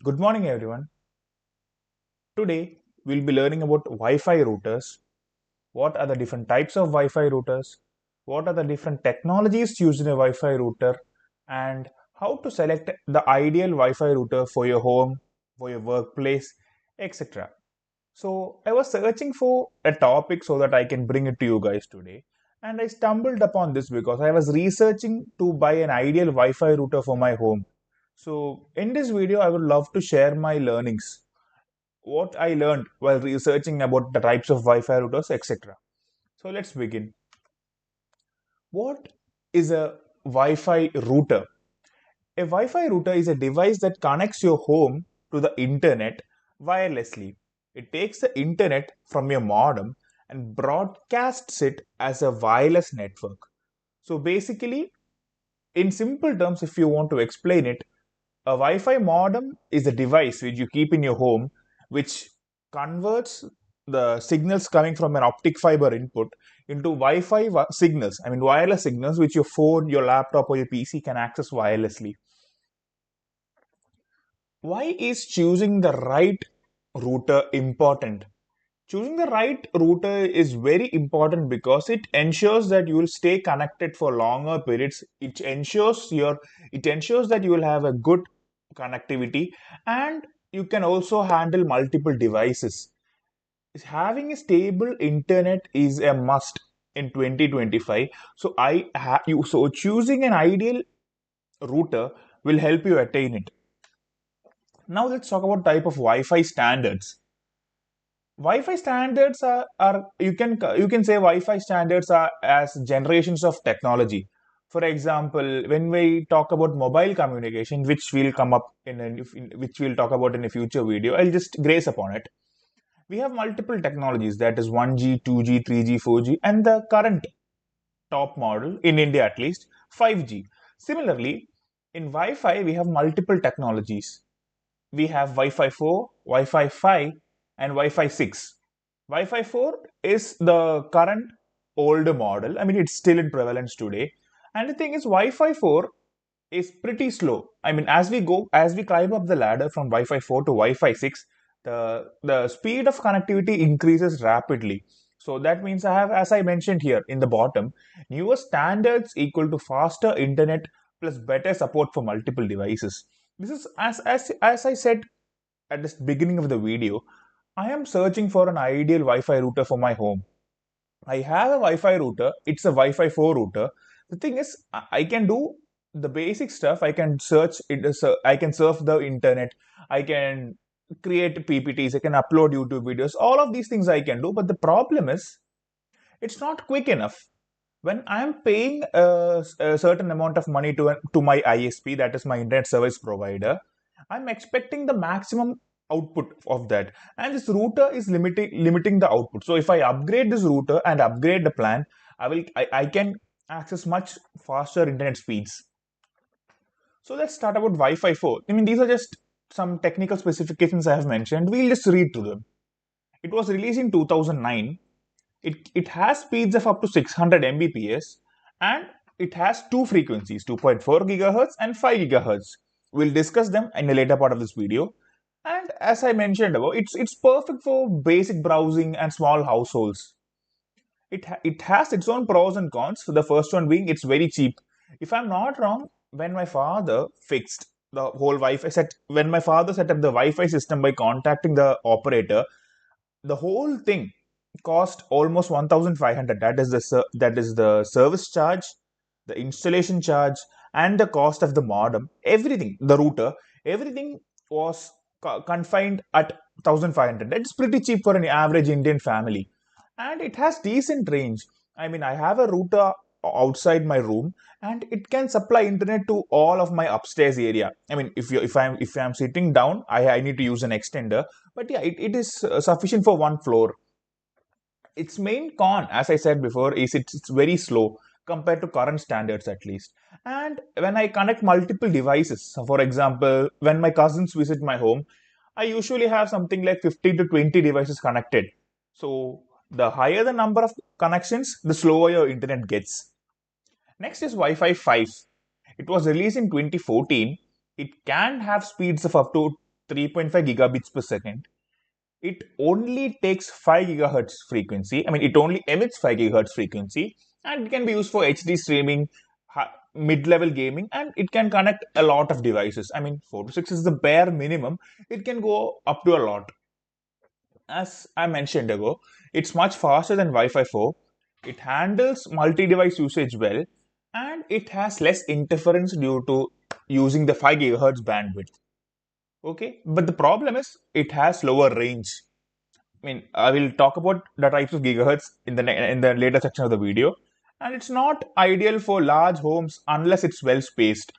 Good morning, everyone. Today, we'll be learning about Wi-Fi routers. What are the different types of Wi-Fi routers? What are the different technologies used in a Wi-Fi router? And how to select the ideal Wi-Fi router for your home, for your workplace, etc. So, I was searching for a topic so that I can bring it to you guys today. And I stumbled upon this because I was researching to buy an ideal Wi-Fi router for my home. So, in this video, I would love to share my learnings, what I learned while researching about the types of Wi-Fi routers, etc. So let's begin. What is a Wi-Fi router? A Wi-Fi router is a device that connects your home to the internet wirelessly. It takes the internet from your modem and broadcasts it as a wireless network. So basically, in simple terms, if you want to explain it, a Wi-Fi modem is a device which you keep in your home, which converts the signals coming from an optic fiber input into Wi-Fi signals. I mean, wireless signals, which your phone, your laptop, or your PC can access wirelessly. Why is choosing the right router important? Choosing the right router is very important because it ensures that you will stay connected for longer periods. It ensures that you will have a good connectivity, and you can also handle multiple devices. Having a stable internet is a must in 2025. So choosing an ideal router will help you attain it. Now let's talk about type of Wi-Fi standards. Wi-Fi standards are you can say Wi-Fi standards are as generations of technology. For example, when we talk about mobile communication, which will come up which we'll talk about in a future video, I'll just grace upon it. We have multiple technologies, that is 1G, 2G, 3G, 4G, and the current top model in India at least 5G. Similarly, in Wi-Fi we have multiple technologies. We have Wi-Fi 4, Wi-Fi 5, and Wi-Fi 6. Wi-Fi 4 is the current older model. I mean, it's still in prevalence today. And the thing is, Wi-Fi 4 is pretty slow. I mean, as we climb up the ladder from Wi-Fi 4 to Wi-Fi 6, the speed of connectivity increases rapidly. So that means I have, as I mentioned here in the bottom, newer standards equal to faster internet plus better support for multiple devices. This is as I said at the beginning of the video, I am searching for an ideal Wi-Fi router for my home. I have a Wi-Fi router. It's a Wi-Fi 4 router. The thing is, I can do the basic stuff. I can search it. I can surf the internet. I can create PPTs. I can upload YouTube videos. All of these things I can do. But the problem is, it's not quick enough. When I am paying a certain amount of money to my ISP, that is my internet service provider, I'm expecting the maximum output of that, and this router is limiting the output. So if I upgrade this router and upgrade the plan, I can access much faster internet speeds. So let's start about Wi-Fi 4. I mean, these are just some technical specifications I have mentioned. We'll just read through them. It was released in 2009. It has speeds of up to 600 Mbps, and it has two frequencies, 2.4 gigahertz and 5 gigahertz. We'll discuss them in a later part of this video. And as I mentioned above, it's perfect for basic browsing and small households. It has its own pros and cons. So the first one being it's very cheap. If I'm not wrong, when my father fixed the whole Wi-Fi set, when my father set up the Wi-Fi system by contacting the operator, the whole thing cost almost 1500. That is the service charge, the installation charge, and the cost of the modem, everything, the router, everything was confined at 1500. That's pretty cheap for an average Indian family, and it has decent range. I mean, I have a router outside my room, and it can supply internet to all of my upstairs area. I mean, if I'm sitting down, I need to use an extender, but yeah, it is sufficient for one floor. Its main con, as I said before, is it's very slow compared to current standards at least. And when I connect multiple devices, so for example, when my cousins visit my home, I usually have something like 15 to 20 devices connected. So the higher the number of connections, the slower your internet gets. Next is Wi-Fi 5. It was released in 2014. It can have speeds of up to 3.5 gigabits per second, it only takes 5 gigahertz frequency. I mean, it only emits 5 gigahertz frequency, and it can be used for HD streaming, mid-level gaming, and it can connect a lot of devices. I mean, 4 to 6 is the bare minimum. It can go up to a lot. As I mentioned ago, it's much faster than Wi-Fi 4. It handles multi-device usage well, and it has less interference due to using the 5 gigahertz bandwidth. Okay, but the problem is it has lower range. I mean, I will talk about the types of gigahertz in the later section of the video, and it's not ideal for large homes unless it's well spaced.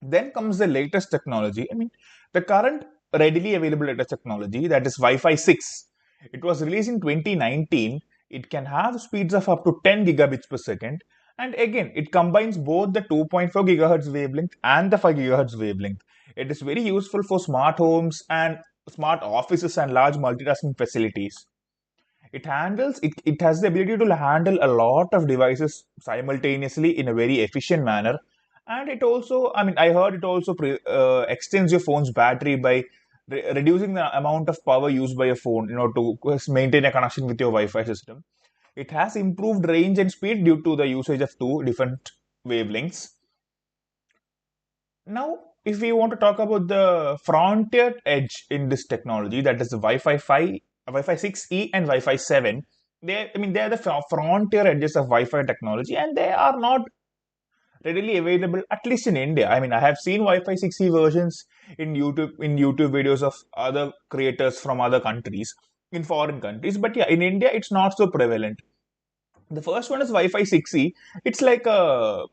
Then comes the latest technology. I mean, the current readily available latest technology, that is Wi-Fi 6. It was released in 2019. It can have speeds of up to 10 gigabits per second. And again, it combines both the 2.4 gigahertz wavelength and the 5 gigahertz wavelength. It is very useful for smart homes and smart offices and large multitasking facilities. It has the ability to handle a lot of devices simultaneously in a very efficient manner. And it also, I mean, I heard it also extends your phone's battery by reducing the amount of power used by your phone, to maintain a connection with your Wi-Fi system. It has improved range and speed due to the usage of two different wavelengths. Now, if we want to talk about the frontier edge in this technology, that is the Wi-Fi 5, Wi-Fi 6E and Wi-Fi 7, they are the frontier edges of Wi-Fi technology, and they are not readily available, at least in India. I mean, I have seen Wi-Fi 6E versions in YouTube videos of other creators from other countries, in foreign countries, but yeah, in India, it's not so prevalent. The first one is Wi-Fi 6E. It's like a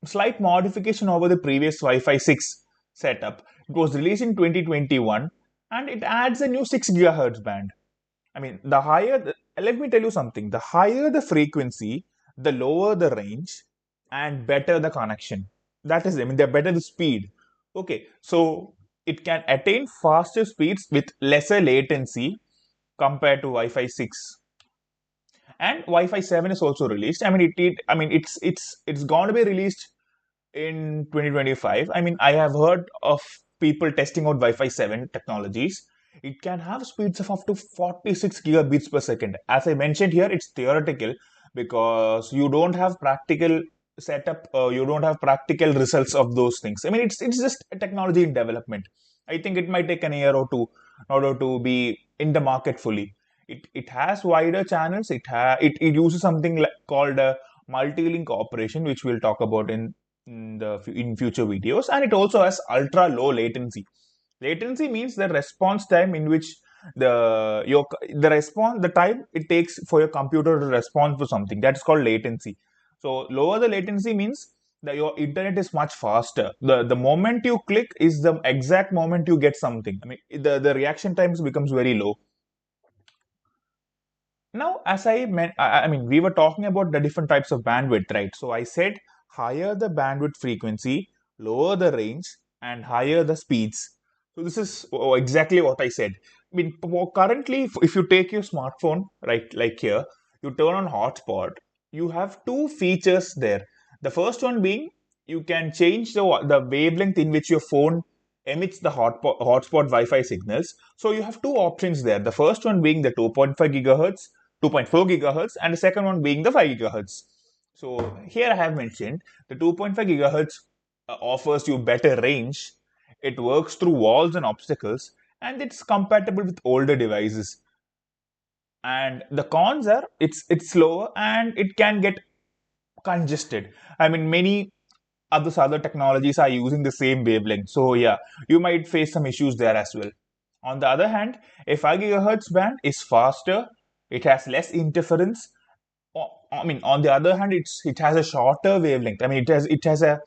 slight modification over the previous Wi-Fi 6 setup. It was released in 2021, and it adds a new 6 gigahertz band. I mean, let me tell you something. The higher the frequency, the lower the range, and better the connection. That is, I mean, the better the speed. Okay, so it can attain faster speeds with lesser latency compared to Wi-Fi 6. And Wi-Fi 7 is also released. I mean, it's going to be released in 2025. I mean, I have heard of people testing out Wi-Fi 7 technologies. It can have speeds of up to 46 gigabits per second. As I mentioned here, it's theoretical because you don't have practical setup, you don't have practical results of those things. I mean, it's just a technology in development. I think it might take an year or two in order to be in the market fully. It has wider channels. It uses something called a multi-link operation, which we'll talk about in future videos, and it also has ultra low latency. Latency means the response time in which the time it takes for your computer to respond to something. That's called latency. So lower the latency means that your internet is much faster. The moment you click is the exact moment you get something. I mean, the reaction times becomes very low. Now, as I mean, we were talking about the different types of bandwidth, right? So I said higher the bandwidth frequency, lower the range, and higher the speeds. So this is exactly what I said. I mean, currently, if you take your smartphone, right, like here, you turn on hotspot, you have two features there. The first one being you can change the wavelength in which your phone emits the hotspot Wi-Fi signals. So you have two options there. The first one being the 2.5 gigahertz, 2.4 gigahertz, and the second one being the 5 gigahertz. So here I have mentioned the 2.5 gigahertz offers you better range. It works through walls and obstacles, and it's compatible with older devices. And the cons are it's slower and it can get congested. I mean, many other technologies are using the same wavelength. So yeah, you might face some issues there as well. On the other hand, a 5 gigahertz band is faster, it has less interference. I mean, on the other hand, it has a shorter wavelength. I mean, it has a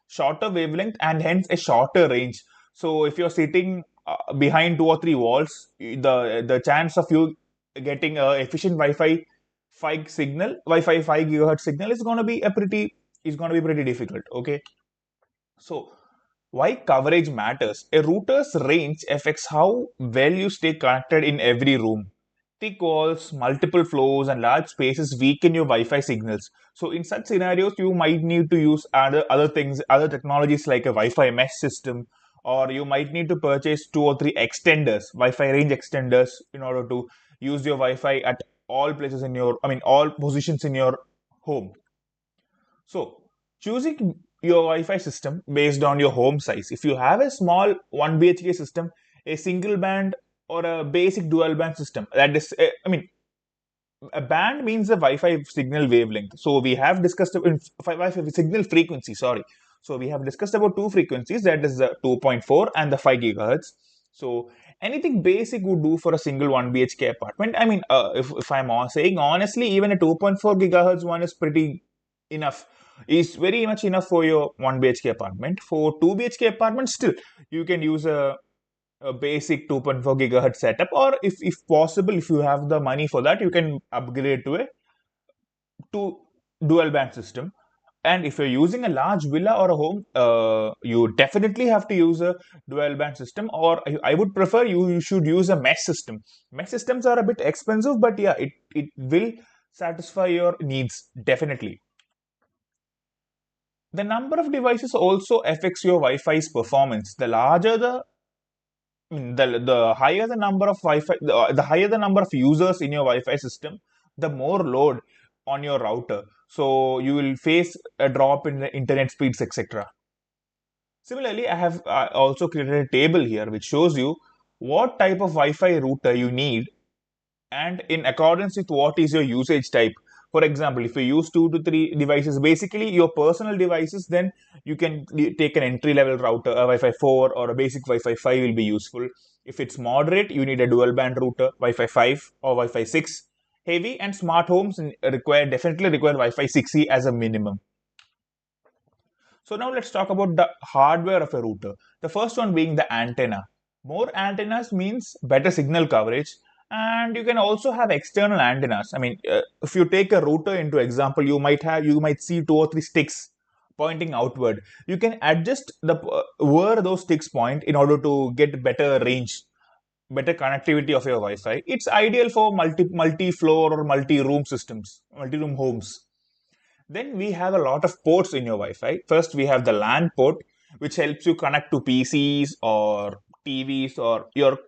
shorter wavelength and hence a shorter range. So if you're sitting behind two or three walls, the chance of you getting a efficient Wi-Fi 5 gigahertz signal is going to be pretty difficult. Okay, so why coverage matters? A router's range affects how well you stay connected in every room. Thick walls, multiple floors, and large spaces weaken your Wi-Fi signals. So in such scenarios, you might need to use other things, other technologies like a Wi-Fi mesh system or you might need to purchase two or three extenders, Wi-Fi range extenders, in order to use your Wi-Fi at all places in your, I mean, all positions in your home. So, choosing your Wi-Fi system based on your home size. If you have a small 1 BHK system, a single band or a basic dual band system, that is, I mean, a band means the Wi-Fi signal wavelength. So we have discussed in Wi-Fi signal frequency. Sorry. So we have discussed about two frequencies, that is the 2.4 and the 5 gigahertz. So anything basic would do for a single 1 BHK apartment. I mean, if I'm saying honestly, even a 2.4 gigahertz one is pretty enough. Is very much enough for your 1 BHK apartment. For 2 BHK apartment, still you can use a basic 2.4 gigahertz setup, or if possible, if you have the money for that, you can upgrade to a two dual band system. And if you're using a large villa or a home, you definitely have to use a dual band system, or I would prefer you should use a mesh system. Mesh systems are a bit expensive, but yeah, it will satisfy your needs definitely. The number of devices also affects your Wi-Fi's performance. The larger the the higher the number of Wi-Fi, the higher the number of users in your Wi-Fi system, the more load on your router. So you will face a drop in the internet speeds, etc. Similarly, I have also created a table here which shows you what type of Wi-Fi router you need and in accordance with what is your usage type. For example, if you use 2 to 3 devices, basically your personal devices, then you can take an entry level router, a Wi-Fi 4 or a basic Wi-Fi 5 will be useful. If it's moderate, you need a dual band router, Wi-Fi 5 or Wi-Fi 6. Heavy and smart homes definitely require Wi-Fi 6E as a minimum. So now let's talk about the hardware of a router. The first one being the antenna. More antennas means better signal coverage, and you can also have external antennas. I mean, if you take a router into example, you might see two or three sticks pointing outward. You can adjust the where those sticks point in order to get better range, better connectivity of your Wi-Fi. It's ideal for multi-floor or multi-room systems, multi-room homes. Then we have a lot of ports in your Wi-Fi. First, we have the LAN port, which helps you connect to PCs or TVs or your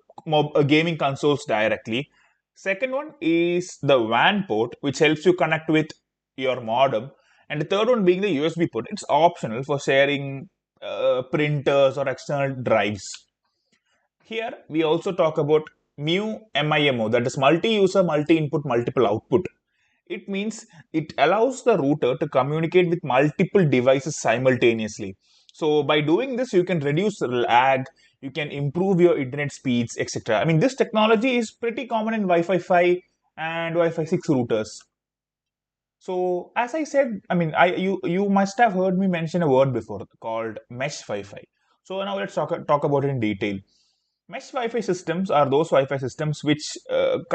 gaming consoles directly. Second one is the WAN port, which helps you connect with your modem. And the third one being the USB port. It's optional for sharing printers or external drives. Here, we also talk about MIMO, that is multi-user, multi-input, multiple output. It means it allows the router to communicate with multiple devices simultaneously. So by doing this, you can reduce lag, you can improve your internet speeds, etc. I mean, this technology is pretty common in Wi-Fi 5 and Wi-Fi 6 routers. So as I said, I mean, you must have heard me mention a word before called mesh Wi-Fi. So now let's talk about it in detail. Mesh Wi-Fi systems are those Wi-Fi systems which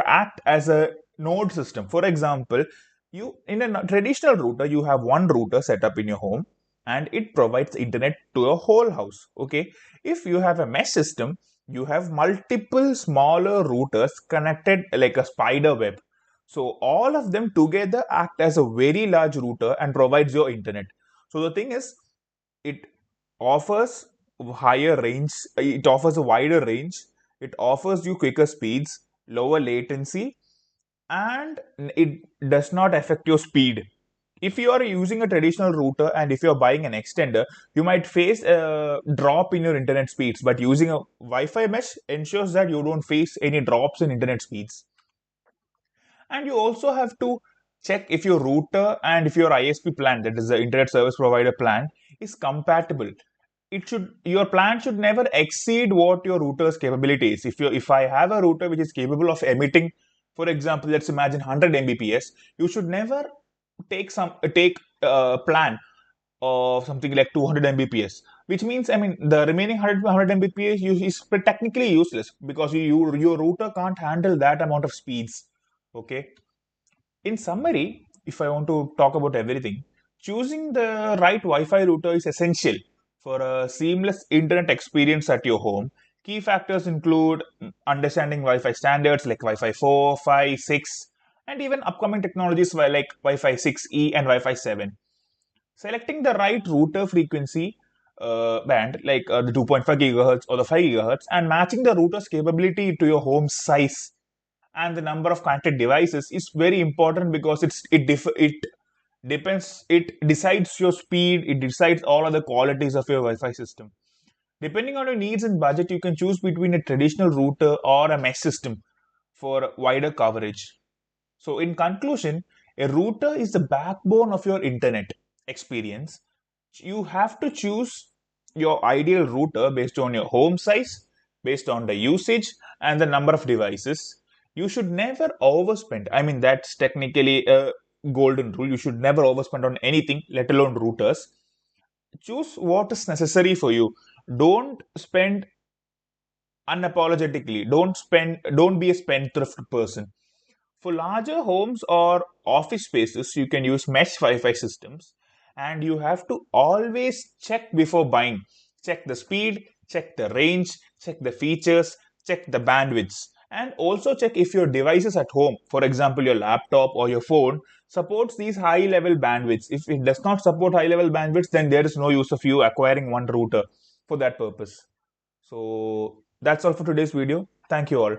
act as a node system. For example, you in a traditional router, you have one router set up in your home, and it provides internet to a whole house. Okay, if you have a mesh system, you have multiple smaller routers connected like a spider web. So all of them together act as a very large router and provides your internet. So the thing is, it offers higher range, it offers a wider range, it offers you quicker speeds, lower latency, and it does not affect your speed. If you are using a traditional router and if you're buying an extender, you might face a drop in your internet speeds, but using a Wi-Fi mesh ensures that you don't face any drops in internet speeds. And you also have to check if your router and if your ISP plan, that is the internet service provider plan, is compatible. Your plan should never exceed what your router's capability is. If I have a router which is capable of emitting, for example, let's imagine 100 Mbps, you should never take a plan of something like 200 Mbps, which means, I mean, the remaining 100 Mbps is technically useless because your router can't handle that amount of speeds. Okay. In summary, if I want to talk about everything, choosing the right Wi-Fi router is essential for a seamless internet experience at your home. Key factors include understanding Wi-Fi standards like Wi-Fi 4, 5, 6, and even upcoming technologies like Wi-Fi 6E and Wi-Fi 7. Selecting the right router frequency band, like the 2.5 gigahertz or the 5 gigahertz, and matching the router's capability to your home size and the number of connected devices is very important because it depends, it decides your speed, it decides all other qualities of your Wi-Fi system. Depending on your needs and budget, you can choose between a traditional router or a mesh system for wider coverage. So, in conclusion, a router is the backbone of your internet experience. You have to choose your ideal router based on your home size, based on the usage and the number of devices. You should never overspend. I mean, that's technically a golden rule. You should never overspend on anything, let alone routers. Choose what is necessary for you. Don't spend unapologetically. Don't be a spendthrift person. For larger homes or office spaces, you can use mesh Wi-Fi systems, and you have to always check before buying. Check the speed, check the range, check the features, check the bandwidths, and also check if your devices at home, for example, your laptop or your phone, supports these high-level bandwidths. If it does not support high-level bandwidths, then there is no use of you acquiring one router for that purpose. So that's all for today's video. Thank you all.